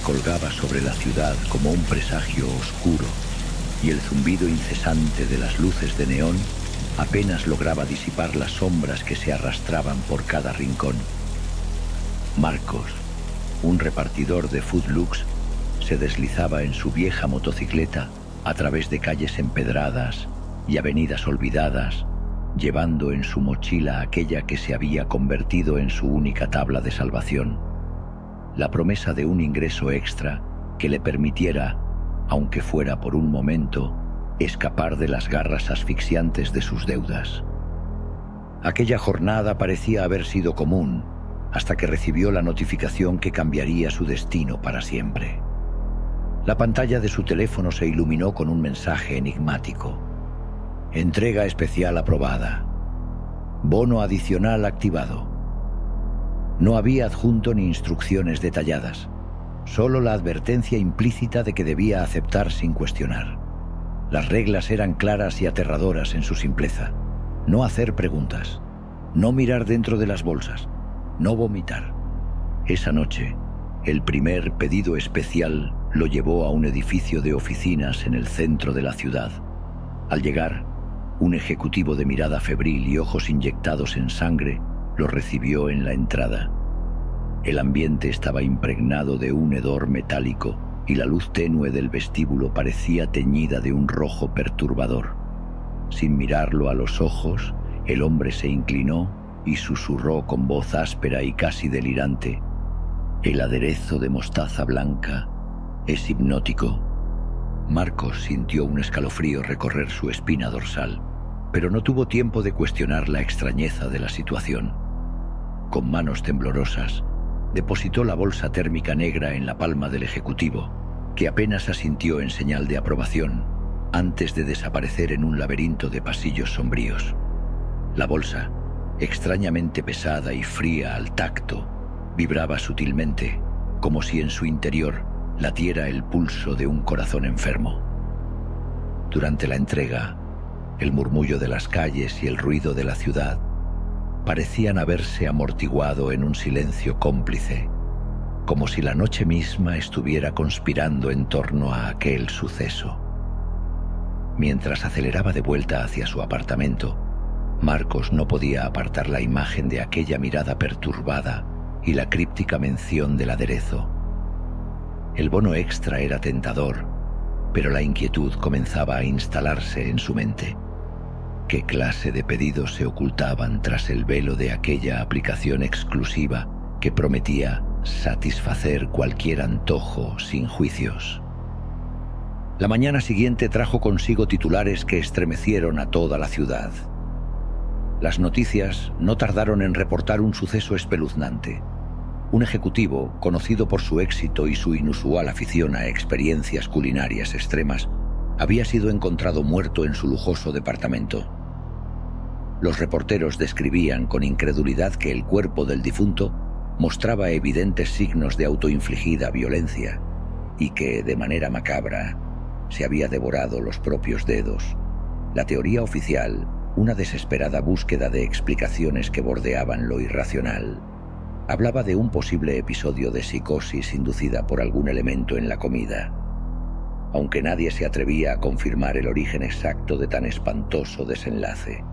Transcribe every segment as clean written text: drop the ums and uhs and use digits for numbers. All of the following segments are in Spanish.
colgaba sobre la ciudad como un presagio oscuro, y el zumbido incesante de las luces de neón apenas lograba disipar las sombras que se arrastraban por cada rincón. Marcos, un repartidor de Food Lux, se deslizaba en su vieja motocicleta a través de calles empedradas y avenidas olvidadas, llevando en su mochila aquella que se había convertido en su única tabla de salvación: la promesa de un ingreso extra que le permitiera, aunque fuera por un momento, escapar de las garras asfixiantes de sus deudas. Aquella jornada parecía haber sido común, hasta que recibió la notificación que cambiaría su destino para siempre. La pantalla de su teléfono se iluminó con un mensaje enigmático: entrega especial aprobada. Bono adicional activado. No había adjunto ni instrucciones detalladas, solo la advertencia implícita de que debía aceptar sin cuestionar. Las reglas eran claras y aterradoras en su simpleza: no hacer preguntas, no mirar dentro de las bolsas, no vomitar. Esa noche, el primer pedido especial lo llevó a un edificio de oficinas en el centro de la ciudad. Al llegar, un ejecutivo de mirada febril y ojos inyectados en sangre lo recibió en la entrada. El ambiente estaba impregnado de un hedor metálico y la luz tenue del vestíbulo parecía teñida de un rojo perturbador. Sin mirarlo a los ojos, el hombre se inclinó y susurró con voz áspera y casi delirante: el aderezo de mostaza blanca es hipnótico. Marcos sintió un escalofrío recorrer su espina dorsal, pero no tuvo tiempo de cuestionar la extrañeza de la situación. Con manos temblorosas, depositó la bolsa térmica negra en la palma del ejecutivo, que apenas asintió en señal de aprobación, antes de desaparecer en un laberinto de pasillos sombríos. La bolsa, extrañamente pesada y fría al tacto, vibraba sutilmente, como si en su interior latiera el pulso de un corazón enfermo. Durante la entrega, el murmullo de las calles y el ruido de la ciudad parecían haberse amortiguado en un silencio cómplice, como si la noche misma estuviera conspirando en torno a aquel suceso. Mientras aceleraba de vuelta hacia su apartamento, Marcos no podía apartar la imagen de aquella mirada perturbada y la críptica mención del aderezo. El bono extra era tentador, pero la inquietud comenzaba a instalarse en su mente. ¿Qué clase de pedidos se ocultaban tras el velo de aquella aplicación exclusiva que prometía satisfacer cualquier antojo sin juicios? La mañana siguiente trajo consigo titulares que estremecieron a toda la ciudad. Las noticias no tardaron en reportar un suceso espeluznante. Un ejecutivo, conocido por su éxito y su inusual afición a experiencias culinarias extremas, había sido encontrado muerto en su lujoso departamento. Los reporteros describían con incredulidad que el cuerpo del difunto mostraba evidentes signos de autoinfligida violencia y que, de manera macabra, se había devorado los propios dedos. La teoría oficial, una desesperada búsqueda de explicaciones que bordeaban lo irracional, hablaba de un posible episodio de psicosis inducida por algún elemento en la comida, aunque nadie se atrevía a confirmar el origen exacto de tan espantoso desenlace.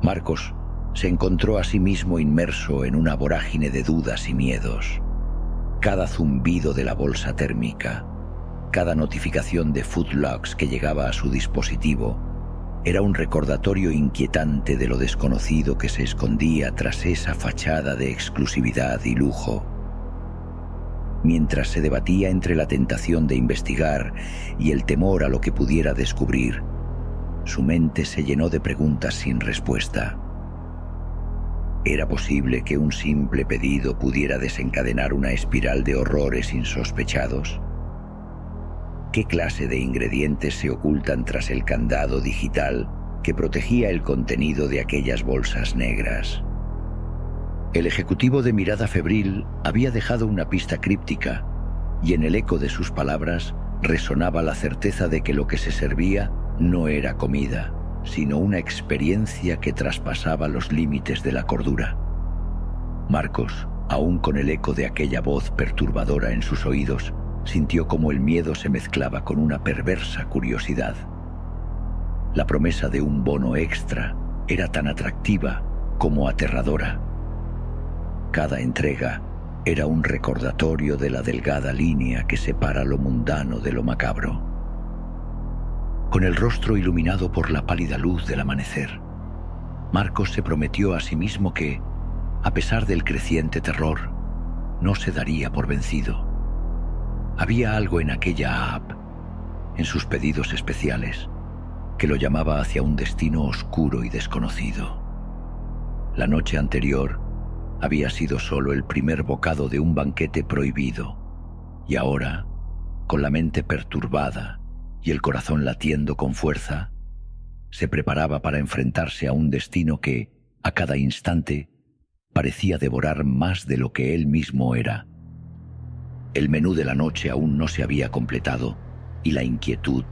Marcos se encontró a sí mismo inmerso en una vorágine de dudas y miedos. Cada zumbido de la bolsa térmica, cada notificación de Food Lux que llegaba a su dispositivo, era un recordatorio inquietante de lo desconocido que se escondía tras esa fachada de exclusividad y lujo. Mientras se debatía entre la tentación de investigar y el temor a lo que pudiera descubrir, su mente se llenó de preguntas sin respuesta. ¿Era posible que un simple pedido pudiera desencadenar una espiral de horrores insospechados? ¿Qué clase de ingredientes se ocultan tras el candado digital que protegía el contenido de aquellas bolsas negras? El ejecutivo de mirada febril había dejado una pista críptica, y en el eco de sus palabras resonaba la certeza de que lo que se servía no era comida, sino una experiencia que traspasaba los límites de la cordura. Marcos, Aún con el eco de aquella voz perturbadora en sus oídos, sintió como el miedo se mezclaba con una perversa curiosidad. La promesa de un bono extra era tan atractiva como aterradora. Cada entrega era un recordatorio de la delgada línea que separa lo mundano de lo macabro. Con el rostro iluminado por la pálida luz del amanecer, Marcos se prometió a sí mismo que, a pesar del creciente terror, no se daría por vencido. Había algo en aquella app, en sus pedidos especiales, que lo llamaba hacia un destino oscuro y desconocido. La noche anterior había sido solo el primer bocado de un banquete prohibido, y ahora, con la mente perturbada y el corazón latiendo con fuerza, se preparaba para enfrentarse a un destino que, a cada instante, parecía devorar más de lo que él mismo era. El menú de la noche aún no se había completado y la inquietud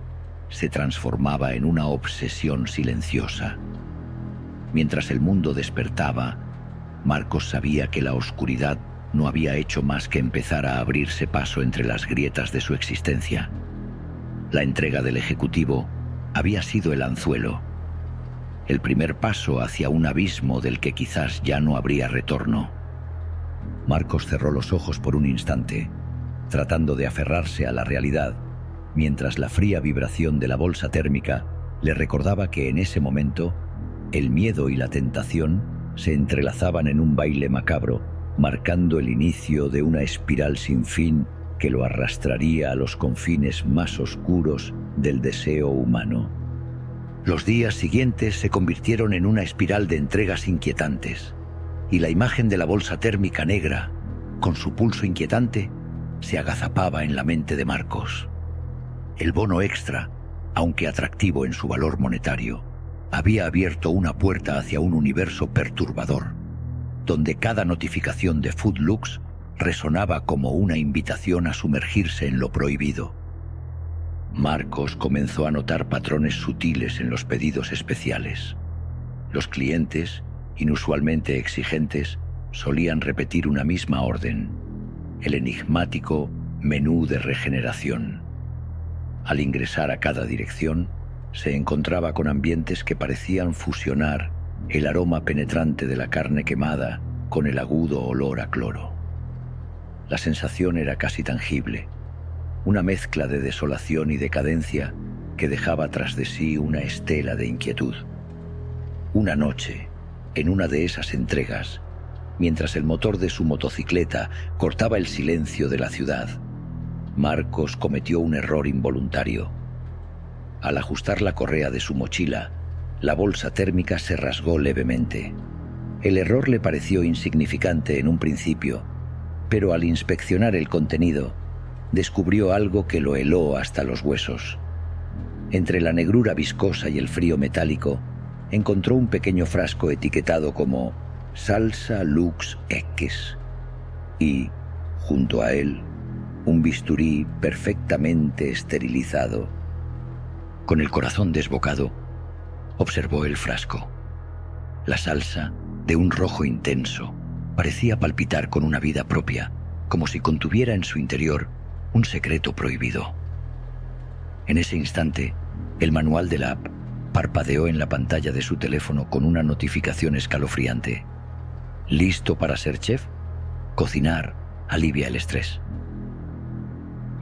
se transformaba en una obsesión silenciosa. Mientras el mundo despertaba, Marcos sabía que la oscuridad no había hecho más que empezar a abrirse paso entre las grietas de su existencia. La entrega del ejecutivo había sido el anzuelo, el primer paso hacia un abismo del que quizás ya no habría retorno. Marcos cerró los ojos por un instante, tratando de aferrarse a la realidad, mientras la fría vibración de la bolsa térmica le recordaba que en ese momento el miedo y la tentación se entrelazaban en un baile macabro, marcando el inicio de una espiral sin fin que lo arrastraría a los confines más oscuros del deseo humano. Los días siguientes se convirtieron en una espiral de entregas inquietantes, y la imagen de la bolsa térmica negra, con su pulso inquietante, se agazapaba en la mente de Marcos. El bono extra, aunque atractivo en su valor monetario, había abierto una puerta hacia un universo perturbador, donde cada notificación de Foodlux resonaba como una invitación a sumergirse en lo prohibido. Marcos comenzó a notar patrones sutiles en los pedidos especiales. Los clientes, inusualmente exigentes, solían repetir una misma orden: el enigmático menú de regeneración. Al ingresar a cada dirección, se encontraba con ambientes que parecían fusionar el aroma penetrante de la carne quemada con el agudo olor a cloro. La sensación era casi tangible, una mezcla de desolación y decadencia que dejaba tras de sí una estela de inquietud. Una noche, en una de esas entregas, mientras el motor de su motocicleta cortaba el silencio de la ciudad, Marcos cometió un error involuntario. Al ajustar la correa de su mochila, la bolsa térmica se rasgó levemente. El error le pareció insignificante en un principio, pero al inspeccionar el contenido, descubrió algo que lo heló hasta los huesos. Entre la negrura viscosa y el frío metálico, encontró un pequeño frasco etiquetado como Salsa Lux X y, junto a él, un bisturí perfectamente esterilizado. Con el corazón desbocado, observó el frasco. La salsa, de un rojo intenso, parecía palpitar con una vida propia, como si contuviera en su interior un secreto prohibido. En ese instante, el manual de la app parpadeó en la pantalla de su teléfono con una notificación escalofriante. ¿Listo para ser chef? Cocinar alivia el estrés.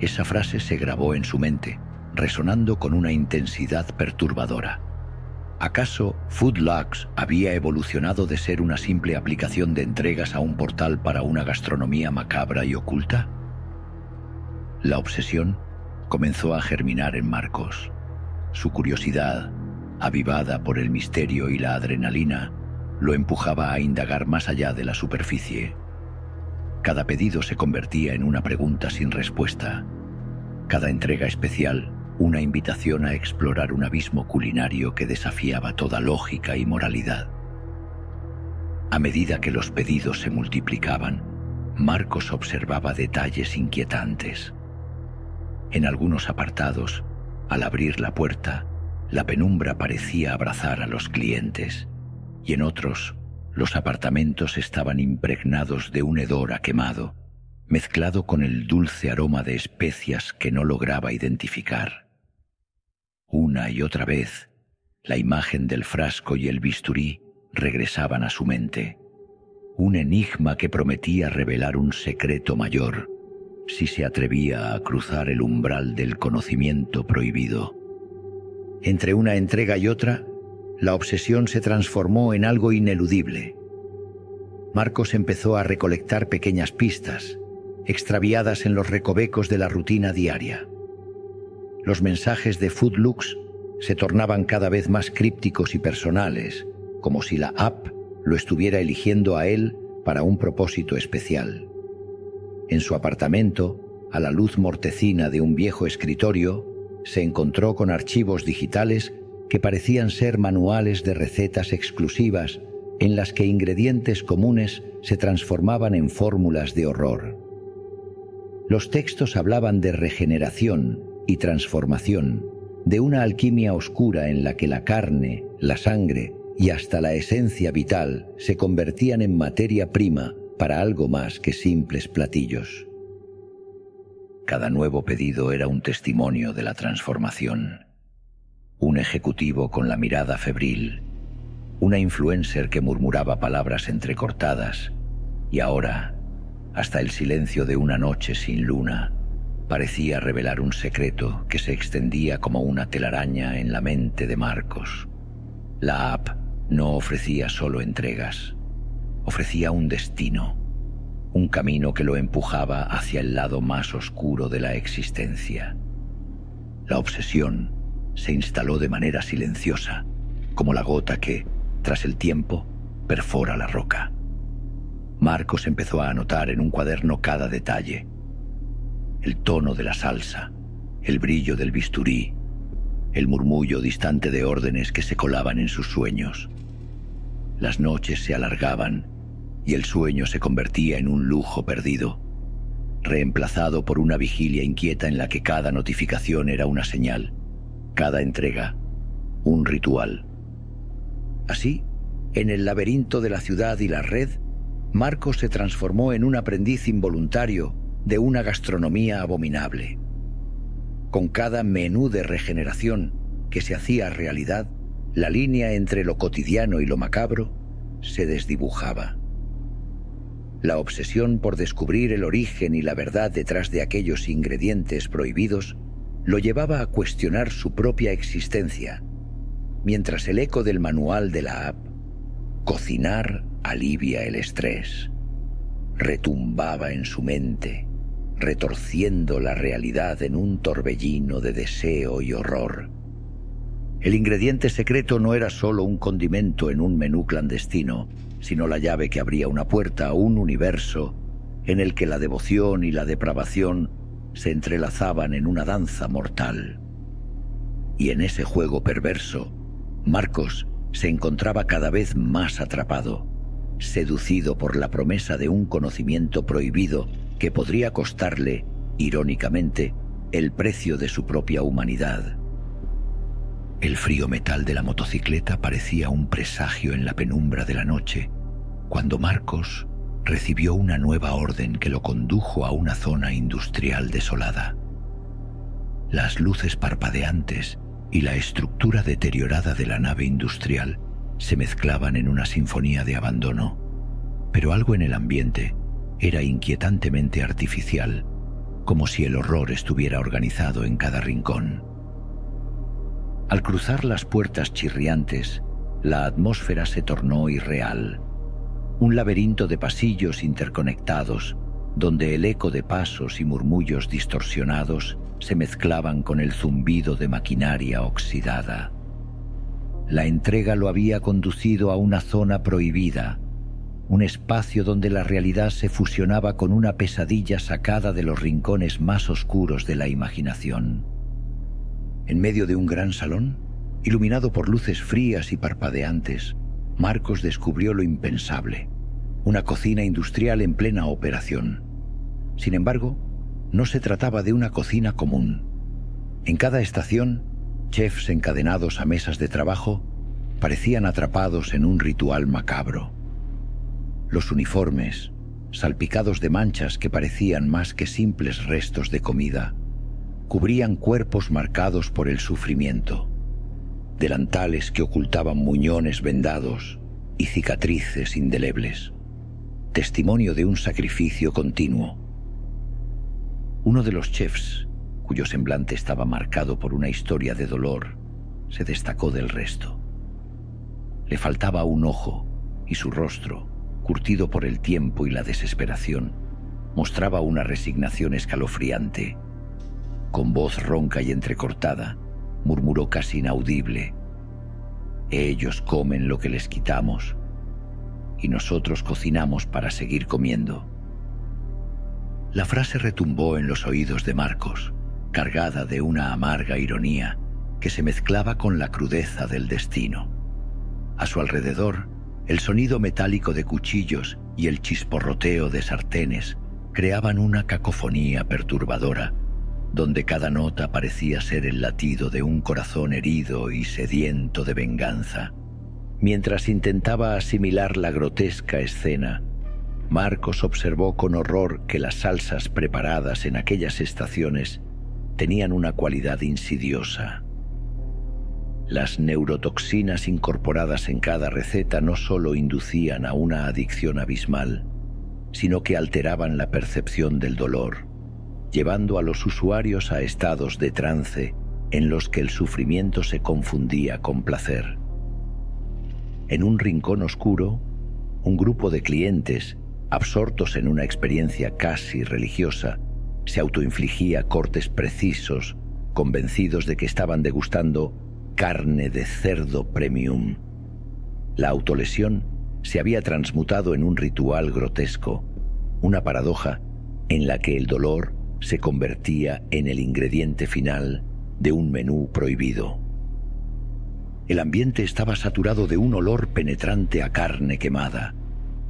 Esa frase se grabó en su mente, resonando con una intensidad perturbadora. ¿Acaso Foodlux había evolucionado de ser una simple aplicación de entregas a un portal para una gastronomía macabra y oculta? La obsesión comenzó a germinar en Marcos. Su curiosidad, avivada por el misterio y la adrenalina, lo empujaba a indagar más allá de la superficie. Cada pedido se convertía en una pregunta sin respuesta. Cada entrega especial, una invitación a explorar un abismo culinario que desafiaba toda lógica y moralidad. A medida que los pedidos se multiplicaban, Marcos observaba detalles inquietantes. En algunos apartados, al abrir la puerta, la penumbra parecía abrazar a los clientes, y en otros, los apartamentos estaban impregnados de un hedor a quemado, mezclado con el dulce aroma de especias que no lograba identificar. Una y otra vez, la imagen del frasco y el bisturí regresaban a su mente, un enigma que prometía revelar un secreto mayor si se atrevía a cruzar el umbral del conocimiento prohibido. Entre una entrega y otra, la obsesión se transformó en algo ineludible. Marcos empezó a recolectar pequeñas pistas, extraviadas en los recovecos de la rutina diaria. Los mensajes de Foodlux se tornaban cada vez más crípticos y personales, como si la app lo estuviera eligiendo a él para un propósito especial. En su apartamento, a la luz mortecina de un viejo escritorio, se encontró con archivos digitales que parecían ser manuales de recetas exclusivas en las que ingredientes comunes se transformaban en fórmulas de horror. Los textos hablaban de regeneración y transformación, de una alquimia oscura en la que la carne, la sangre y hasta la esencia vital se convertían en materia prima para algo más que simples platillos. Cada nuevo pedido era un testimonio de la transformación. Un ejecutivo con la mirada febril, una influencer que murmuraba palabras entrecortadas, y ahora, hasta el silencio de una noche sin luna, parecía revelar un secreto que se extendía como una telaraña en la mente de Marcos. La app no ofrecía solo entregas, ofrecía un destino, un camino que lo empujaba hacia el lado más oscuro de la existencia. La obsesión se instaló de manera silenciosa, como la gota que, tras el tiempo, perfora la roca. Marcos empezó a anotar en un cuaderno cada detalle: el tono de la salsa, el brillo del bisturí, el murmullo distante de órdenes que se colaban en sus sueños. Las noches se alargaban y el sueño se convertía en un lujo perdido, reemplazado por una vigilia inquieta en la que cada notificación era una señal, cada entrega un ritual. Así, en el laberinto de la ciudad y la red, Marcos se transformó en un aprendiz involuntario de una gastronomía abominable. Con cada menú de regeneración que se hacía realidad, la línea entre lo cotidiano y lo macabro se desdibujaba. La obsesión por descubrir el origen y la verdad detrás de aquellos ingredientes prohibidos lo llevaba a cuestionar su propia existencia, mientras el eco del manual de la app, cocinar alivia el estrés, retumbaba en su mente, retorciendo la realidad en un torbellino de deseo y horror. El ingrediente secreto no era solo un condimento en un menú clandestino, sino la llave que abría una puerta a un universo en el que la devoción y la depravación se entrelazaban en una danza mortal. Y en ese juego perverso, Marcos se encontraba cada vez más atrapado, seducido por la promesa de un conocimiento prohibido que podría costarle, irónicamente, el precio de su propia humanidad. El frío metal de la motocicleta parecía un presagio en la penumbra de la noche, cuando Marcos recibió una nueva orden que lo condujo a una zona industrial desolada. Las luces parpadeantes y la estructura deteriorada de la nave industrial se mezclaban en una sinfonía de abandono, pero algo en el ambiente era inquietantemente artificial, como si el horror estuviera organizado en cada rincón. Al cruzar las puertas chirriantes, la atmósfera se tornó irreal. Un laberinto de pasillos interconectados, donde el eco de pasos y murmullos distorsionados se mezclaban con el zumbido de maquinaria oxidada. La entrega lo había conducido a una zona prohibida, un espacio donde la realidad se fusionaba con una pesadilla sacada de los rincones más oscuros de la imaginación. En medio de un gran salón, iluminado por luces frías y parpadeantes, Marcos descubrió lo impensable: una cocina industrial en plena operación. Sin embargo, no se trataba de una cocina común. En cada estación, chefs encadenados a mesas de trabajo parecían atrapados en un ritual macabro. Los uniformes, salpicados de manchas que parecían más que simples restos de comida, cubrían cuerpos marcados por el sufrimiento, delantales que ocultaban muñones vendados y cicatrices indelebles, testimonio de un sacrificio continuo. Uno de los chefs, cuyo semblante estaba marcado por una historia de dolor, se destacó del resto. Le faltaba un ojo y su rostro, curtido por el tiempo y la desesperación, mostraba una resignación escalofriante. Con voz ronca y entrecortada, murmuró casi inaudible: «Ellos comen lo que les quitamos, y nosotros cocinamos para seguir comiendo». La frase retumbó en los oídos de Marcos, cargada de una amarga ironía que se mezclaba con la crudeza del destino. A su alrededor, el sonido metálico de cuchillos y el chisporroteo de sartenes creaban una cacofonía perturbadora, donde cada nota parecía ser el latido de un corazón herido y sediento de venganza. Mientras intentaba asimilar la grotesca escena, Marcos observó con horror que las salsas preparadas en aquellas estaciones tenían una cualidad insidiosa. Las neurotoxinas incorporadas en cada receta no solo inducían a una adicción abismal, sino que alteraban la percepción del dolor, llevando a los usuarios a estados de trance en los que el sufrimiento se confundía con placer. En un rincón oscuro, un grupo de clientes, absortos en una experiencia casi religiosa, se autoinfligía cortes precisos, convencidos de que estaban degustando carne de cerdo premium. La autolesión se había transmutado en un ritual grotesco, una paradoja en la que el dolor se convertía en el ingrediente final de un menú prohibido. El ambiente estaba saturado de un olor penetrante a carne quemada,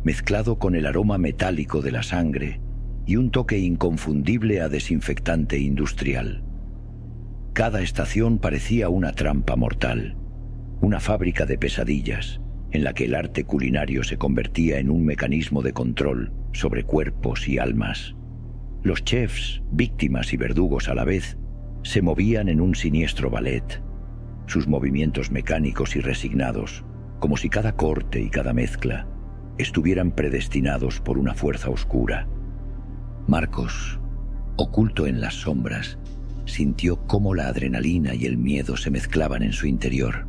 mezclado con el aroma metálico de la sangre y un toque inconfundible a desinfectante industrial. Cada estación parecía una trampa mortal, una fábrica de pesadillas, en la que el arte culinario se convertía en un mecanismo de control sobre cuerpos y almas. Los chefs, víctimas y verdugos a la vez, se movían en un siniestro ballet, sus movimientos mecánicos y resignados, como si cada corte y cada mezcla estuvieran predestinados por una fuerza oscura. Marcos, oculto en las sombras, sintió cómo la adrenalina y el miedo se mezclaban en su interior.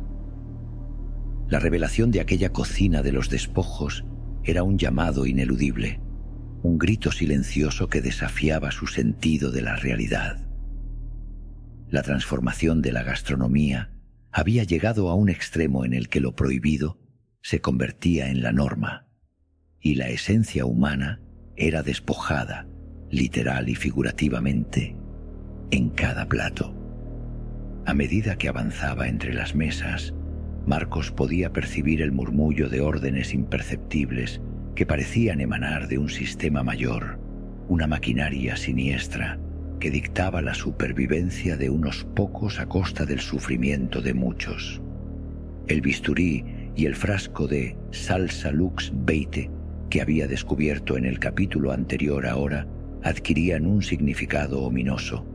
La revelación de aquella cocina de los despojos era un llamado ineludible, un grito silencioso que desafiaba su sentido de la realidad. La transformación de la gastronomía había llegado a un extremo en el que lo prohibido se convertía en la norma, y la esencia humana era despojada, literal y figurativamente, en cada plato. A medida que avanzaba entre las mesas, Marcos podía percibir el murmullo de órdenes imperceptibles que parecían emanar de un sistema mayor, una maquinaria siniestra que dictaba la supervivencia de unos pocos a costa del sufrimiento de muchos. El bisturí y el frasco de salsa Lux Beite que había descubierto en el capítulo anterior ahora adquirían un significado ominoso.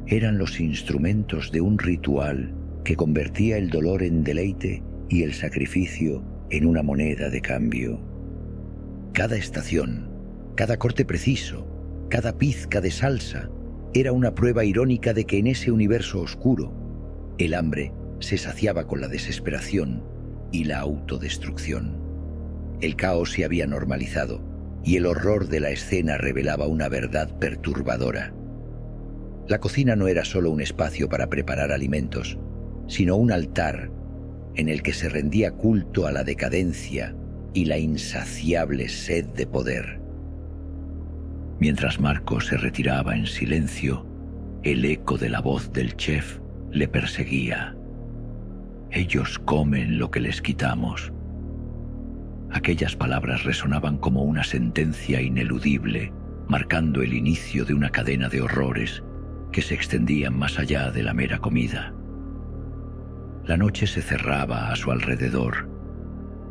Eran los instrumentos de un ritual que convertía el dolor en deleite y el sacrificio en una moneda de cambio. Cada estación, cada corte preciso, cada pizca de salsa era una prueba irónica de que en ese universo oscuro el hambre se saciaba con la desesperación y la autodestrucción. El caos se había normalizado y el horror de la escena revelaba una verdad perturbadora. La cocina no era solo un espacio para preparar alimentos, sino un altar en el que se rendía culto a la decadencia y la insaciable sed de poder. Mientras Marcos se retiraba en silencio, el eco de la voz del chef le perseguía. «Ellos comen lo que les quitamos». Aquellas palabras resonaban como una sentencia ineludible, marcando el inicio de una cadena de horrores que se extendían más allá de la mera comida. La noche se cerraba a su alrededor,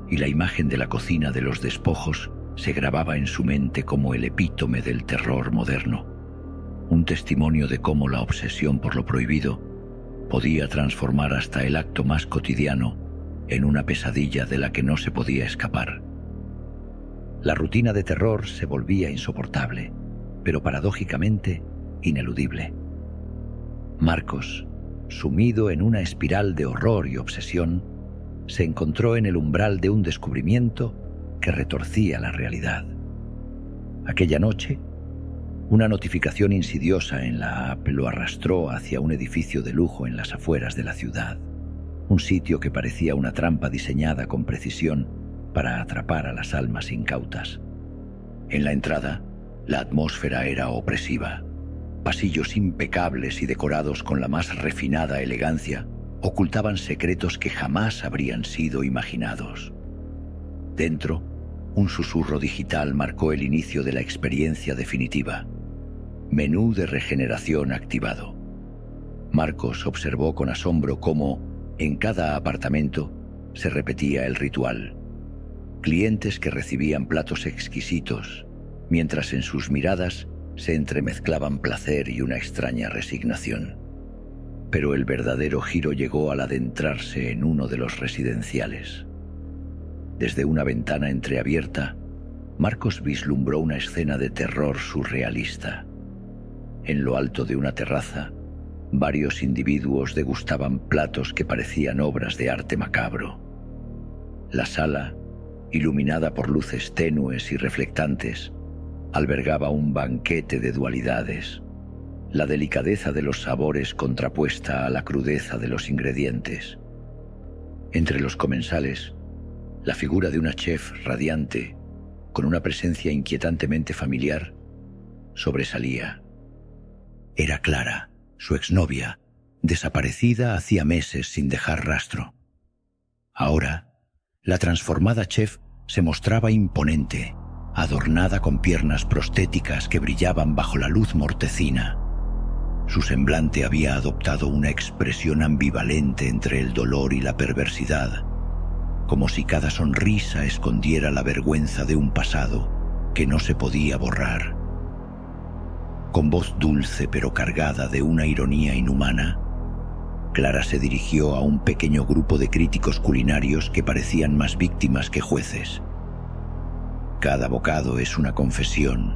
y la imagen de la cocina de los despojos se grababa en su mente como el epítome del terror moderno, un testimonio de cómo la obsesión por lo prohibido podía transformar hasta el acto más cotidiano en una pesadilla de la que no se podía escapar. La rutina de terror se volvía insoportable, pero paradójicamente ineludible. Marcos, sumido en una espiral de horror y obsesión, se encontró en el umbral de un descubrimiento que retorcía la realidad. Aquella noche, una notificación insidiosa en la app lo arrastró hacia un edificio de lujo en las afueras de la ciudad, un sitio que parecía una trampa diseñada con precisión para atrapar a las almas incautas. En la entrada, la atmósfera era opresiva. Pasillos impecables y decorados con la más refinada elegancia ocultaban secretos que jamás habrían sido imaginados. Dentro, un susurro digital marcó el inicio de la experiencia definitiva. Menú de regeneración activado. Marcos observó con asombro cómo, en cada apartamento, se repetía el ritual. Clientes que recibían platos exquisitos, mientras en sus miradas se entremezclaban placer y una extraña resignación. Pero el verdadero giro llegó al adentrarse en uno de los residenciales. Desde una ventana entreabierta, Marcos vislumbró una escena de terror surrealista. En lo alto de una terraza, varios individuos degustaban platos que parecían obras de arte macabro. La sala, iluminada por luces tenues y reflectantes, albergaba un banquete de dualidades, la delicadeza de los sabores contrapuesta a la crudeza de los ingredientes. Entre los comensales, la figura de una chef radiante, con una presencia inquietantemente familiar, sobresalía. Era Clara, su exnovia, desaparecida hacía meses sin dejar rastro. Ahora, la transformada chef se mostraba imponente, adornada con piernas prostéticas que brillaban bajo la luz mortecina. Su semblante había adoptado una expresión ambivalente entre el dolor y la perversidad, como si cada sonrisa escondiera la vergüenza de un pasado que no se podía borrar. Con voz dulce pero cargada de una ironía inhumana, Clara se dirigió a un pequeño grupo de críticos culinarios que parecían más víctimas que jueces. Cada bocado es una confesión,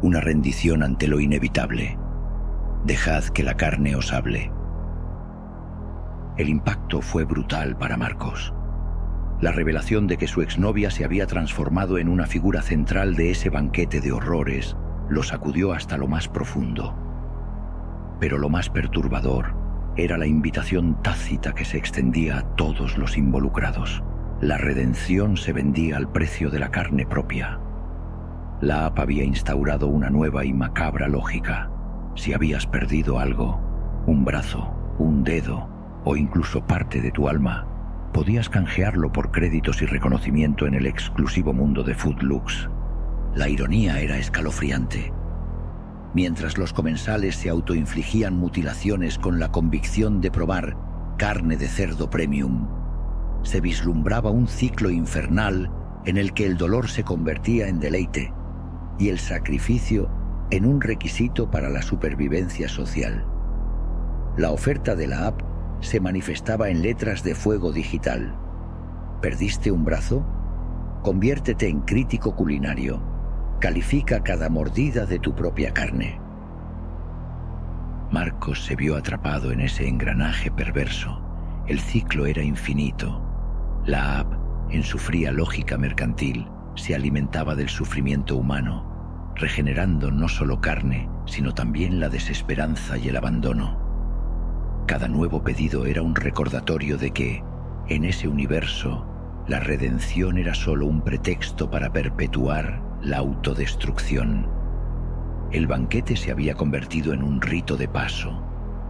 una rendición ante lo inevitable. Dejad que la carne os hable. El impacto fue brutal para Marcos. La revelación de que su exnovia se había transformado en una figura central de ese banquete de horrores lo sacudió hasta lo más profundo. Pero lo más perturbador era la invitación tácita que se extendía a todos los involucrados. La redención se vendía al precio de la carne propia. La app había instaurado una nueva y macabra lógica. Si habías perdido algo, un brazo, un dedo o incluso parte de tu alma, podías canjearlo por créditos y reconocimiento en el exclusivo mundo de Foodlux. La ironía era escalofriante. Mientras los comensales se autoinfligían mutilaciones con la convicción de probar carne de cerdo premium, se vislumbraba un ciclo infernal en el que el dolor se convertía en deleite y el sacrificio en un requisito para la supervivencia social. La oferta de la app se manifestaba en letras de fuego digital. ¿Perdiste un brazo? Conviértete en crítico culinario. Califica cada mordida de tu propia carne. Marcos se vio atrapado en ese engranaje perverso. El ciclo era infinito. La app, en su fría lógica mercantil, se alimentaba del sufrimiento humano, regenerando no solo carne, sino también la desesperanza y el abandono. Cada nuevo pedido era un recordatorio de que, en ese universo, la redención era solo un pretexto para perpetuar la autodestrucción. El banquete se había convertido en un rito de paso,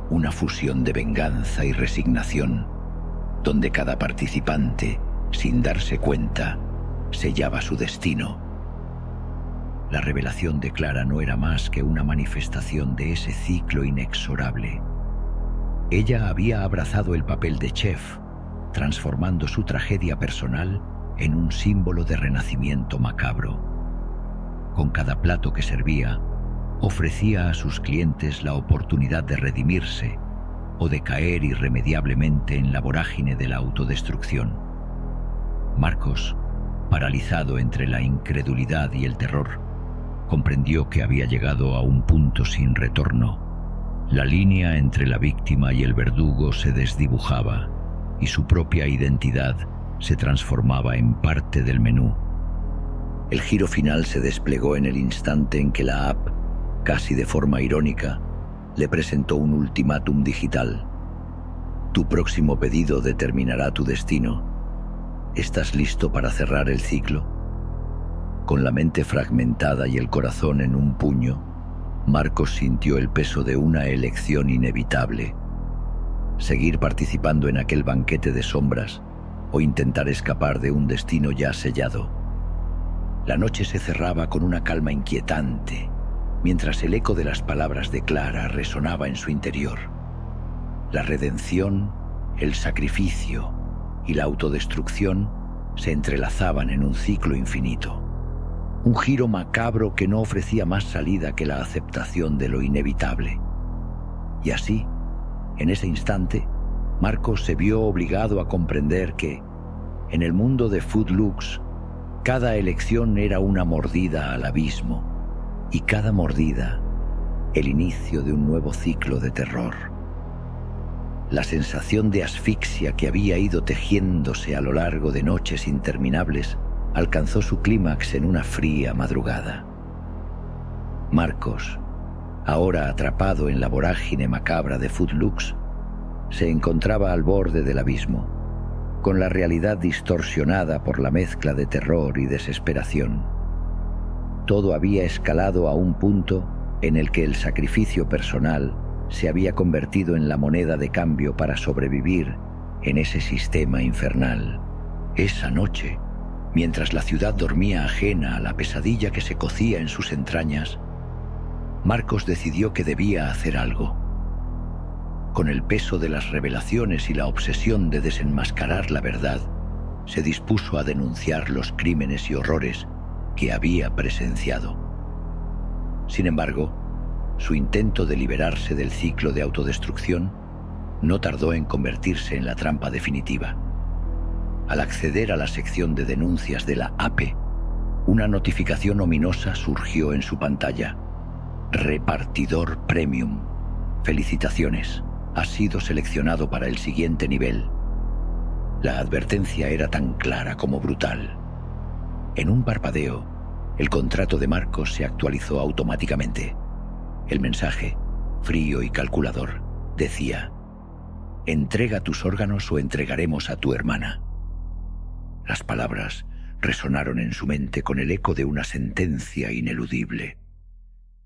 una fusión de venganza y resignación, donde cada participante, sin darse cuenta, sellaba su destino. La revelación de Clara no era más que una manifestación de ese ciclo inexorable. Ella había abrazado el papel de chef, transformando su tragedia personal en un símbolo de renacimiento macabro. Con cada plato que servía, ofrecía a sus clientes la oportunidad de redimirse o de caer irremediablemente en la vorágine de la autodestrucción. Marcos, paralizado entre la incredulidad y el terror, comprendió que había llegado a un punto sin retorno. La línea entre la víctima y el verdugo se desdibujaba y su propia identidad se transformaba en parte del menú. El giro final se desplegó en el instante en que la app, casi de forma irónica, le presentó un ultimátum digital. Tu próximo pedido determinará tu destino. ¿Estás listo para cerrar el ciclo? Con la mente fragmentada y el corazón en un puño, Marcos sintió el peso de una elección inevitable: seguir participando en aquel banquete de sombras o intentar escapar de un destino ya sellado. La noche se cerraba con una calma inquietante, mientras el eco de las palabras de Clara resonaba en su interior. La redención, el sacrificio y la autodestrucción se entrelazaban en un ciclo infinito. Un giro macabro que no ofrecía más salida que la aceptación de lo inevitable. Y así, en ese instante, Marcos se vio obligado a comprender que, en el mundo de Foodlux, cada elección era una mordida al abismo, y cada mordida, el inicio de un nuevo ciclo de terror. La sensación de asfixia que había ido tejiéndose a lo largo de noches interminables alcanzó su clímax en una fría madrugada. Marcos, ahora atrapado en la vorágine macabra de Foodlux, se encontraba al borde del abismo, con la realidad distorsionada por la mezcla de terror y desesperación. Todo había escalado a un punto en el que el sacrificio personal se había convertido en la moneda de cambio para sobrevivir en ese sistema infernal. Esa noche, mientras la ciudad dormía ajena a la pesadilla que se cocía en sus entrañas, Marcos decidió que debía hacer algo. Con el peso de las revelaciones y la obsesión de desenmascarar la verdad, se dispuso a denunciar los crímenes y horrores que había presenciado. Sin embargo, su intento de liberarse del ciclo de autodestrucción no tardó en convertirse en la trampa definitiva. Al acceder a la sección de denuncias de la AP, una notificación ominosa surgió en su pantalla. Repartidor Premium. Felicitaciones. Has sido seleccionado para el siguiente nivel. La advertencia era tan clara como brutal. En un parpadeo, el contrato de Marcos se actualizó automáticamente. El mensaje, frío y calculador, decía: entrega tus órganos o entregaremos a tu hermana. Las palabras resonaron en su mente con el eco de una sentencia ineludible.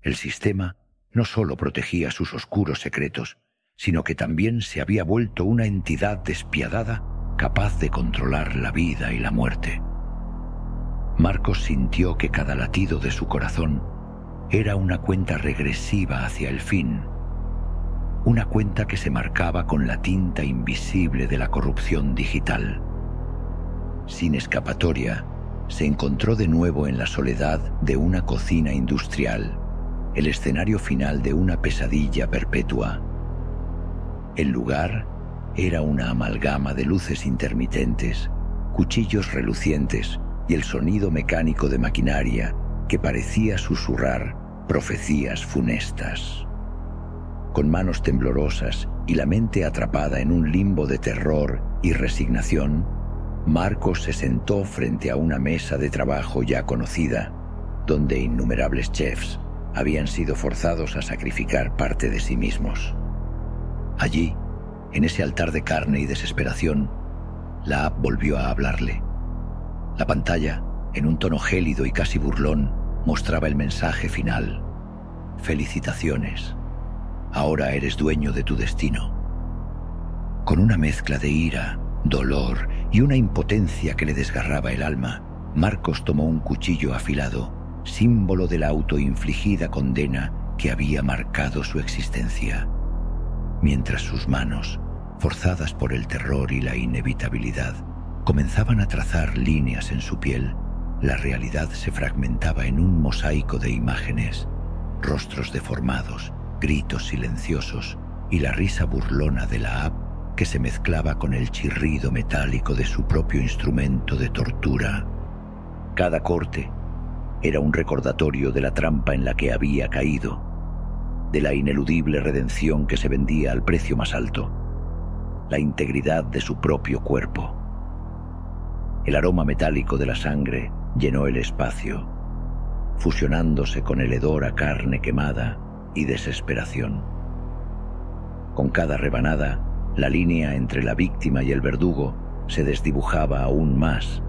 El sistema no solo protegía sus oscuros secretos, sino que también se había vuelto una entidad despiadada capaz de controlar la vida y la muerte. Marcos sintió que cada latido de su corazón era una cuenta regresiva hacia el fin, una cuenta que se marcaba con la tinta invisible de la corrupción digital. Sin escapatoria, se encontró de nuevo en la soledad de una cocina industrial, el escenario final de una pesadilla perpetua. El lugar era una amalgama de luces intermitentes, cuchillos relucientes y el sonido mecánico de maquinaria que parecía susurrar profecías funestas. Con manos temblorosas y la mente atrapada en un limbo de terror y resignación, Marcos se sentó frente a una mesa de trabajo ya conocida, donde innumerables chefs habían sido forzados a sacrificar parte de sí mismos. Allí, en ese altar de carne y desesperación, la app volvió a hablarle. La pantalla, en un tono gélido y casi burlón, mostraba el mensaje final: felicitaciones, ahora eres dueño de tu destino. Con una mezcla de ira, dolor y una impotencia que le desgarraba el alma, Marcos tomó un cuchillo afilado, símbolo de la autoinfligida condena que había marcado su existencia. Mientras sus manos, forzadas por el terror y la inevitabilidad, comenzaban a trazar líneas en su piel, la realidad se fragmentaba en un mosaico de imágenes, rostros deformados, gritos silenciosos y la risa burlona de la app que se mezclaba con el chirrido metálico de su propio instrumento de tortura. Cada corte era un recordatorio de la trampa en la que había caído, de la ineludible redención que se vendía al precio más alto, la integridad de su propio cuerpo. El aroma metálico de la sangre llenó el espacio, fusionándose con el hedor a carne quemada y desesperación. Con cada rebanada, la línea entre la víctima y el verdugo se desdibujaba aún más,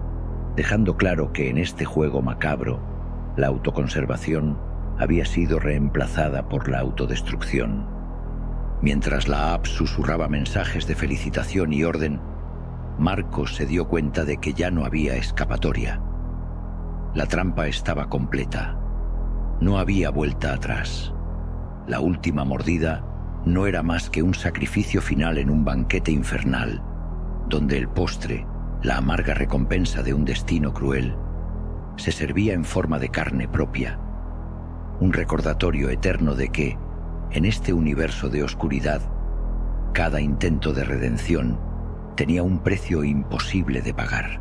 dejando claro que en este juego macabro, la autoconservación había sido reemplazada por la autodestrucción. Mientras la app susurraba mensajes de felicitación y orden, Marcos se dio cuenta de que ya no había escapatoria. La trampa estaba completa. No había vuelta atrás. La última mordida no era más que un sacrificio final en un banquete infernal, donde el postre, la amarga recompensa de un destino cruel, se servía en forma de carne propia, un recordatorio eterno de que, en este universo de oscuridad, cada intento de redención tenía un precio imposible de pagar.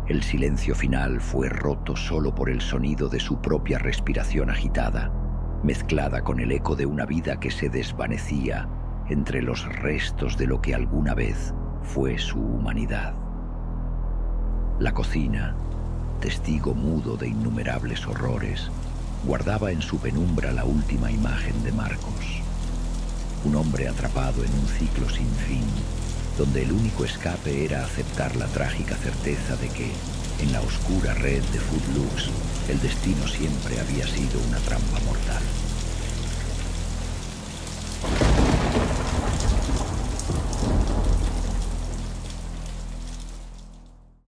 El silencio final fue roto solo por el sonido de su propia respiración agitada, mezclada con el eco de una vida que se desvanecía entre los restos de lo que alguna vez fue su humanidad. La cocina, testigo mudo de innumerables horrores, guardaba en su penumbra la última imagen de Marcos. Un hombre atrapado en un ciclo sin fin, donde el único escape era aceptar la trágica certeza de que, en la oscura red de Footloose, el destino siempre había sido una trampa mortal.